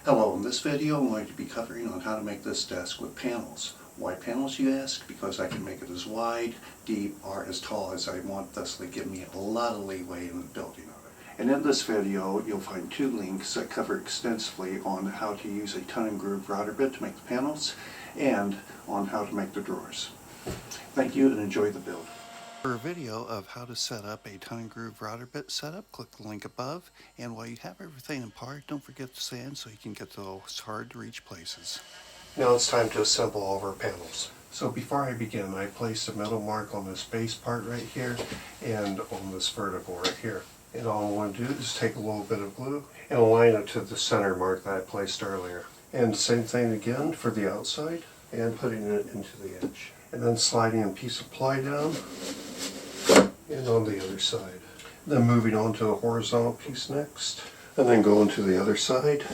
Hello, in this video I'm going to be covering on how to make this desk with panels. Why panels, you ask? Because I can make it as wide, deep, or as tall as I want, thusly give me a lot of leeway in the building of it. And in this video you'll find two links that cover extensively on how to use a tongue and groove router bit to make the panels and on how to make the drawers. Thank you and enjoy the build. For a video of how to set up a tongue and groove router bit setup, click the link above, and while you have everything in part, don't forget the sand so you can get to those hard to reach places. Now it's time to assemble all of our panels. So before I begin, I placed a metal mark on this base part right here and on this vertical right here. And all I want to do is take a little bit of glue and align it to the center mark that I placed earlier. And same thing again for the outside and putting it into the edge. And then sliding a piece of ply down and on the other side. Then moving on to the horizontal piece next, and then going to the other side.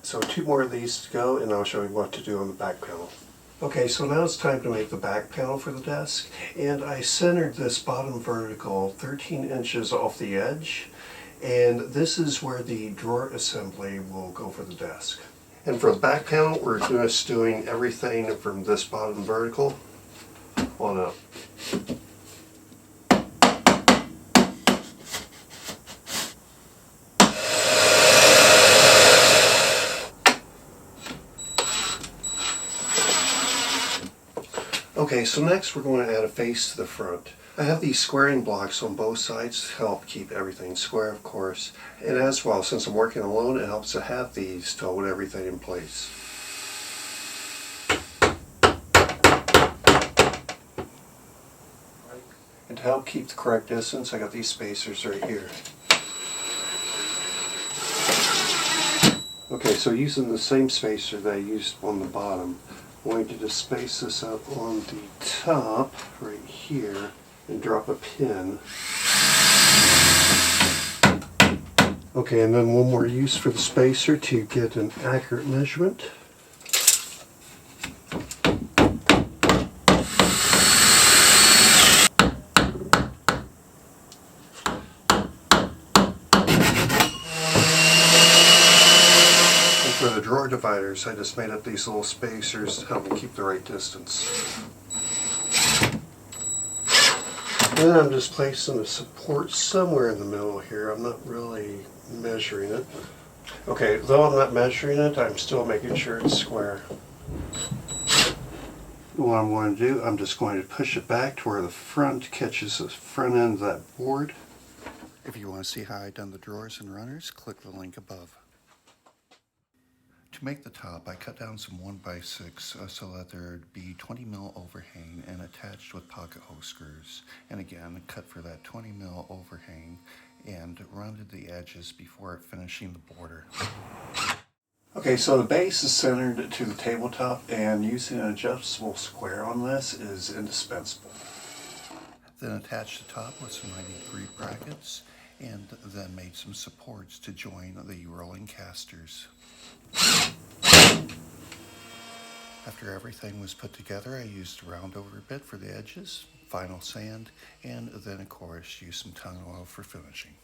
So two more of these to go, and I'll show you what to do on the back panel. Okay, so now it's time to make the back panel for the desk, and I centered this bottom vertical 13 inches off the edge, and this is where the drawer assembly will go for the desk. And for the back panel, we're just doing everything from this bottom vertical on up. Okay, so next we're going to add a face to the front. I have these squaring blocks on both sides to help keep everything square, of course. And as well, since I'm working alone, it helps to have these to hold everything in place. And to help keep the correct distance, I got these spacers right here. Okay, so using the same spacer that I used on the bottom, I'm going to just space this out on the top right here and drop a pin. Okay, and then one more use for the spacer to get an accurate measurement. For the drawer dividers, I just made up these little spacers to help me keep the right distance. And then I'm just placing a support somewhere in the middle here. I'm not really measuring it. Okay, though I'm not measuring it, I'm still making sure it's square. What I'm going to do, I'm just going to push it back to where the front catches the front end of that board. If you want to see how I've done the drawers and runners, click the link above. To make the top, I cut down some 1x6 so that there'd be 20 mil overhang and attached with pocket hole screws. And again, cut for that 20 mil overhang and rounded the edges before finishing the border. Okay, so the base is centered to the tabletop, and using an adjustable square on this is indispensable. Then attached the top with some 90-degree brackets, and then made some supports to join the rolling casters. After everything was put together, I used a round over bit for the edges, final sand, and then of course used some tongue oil for finishing.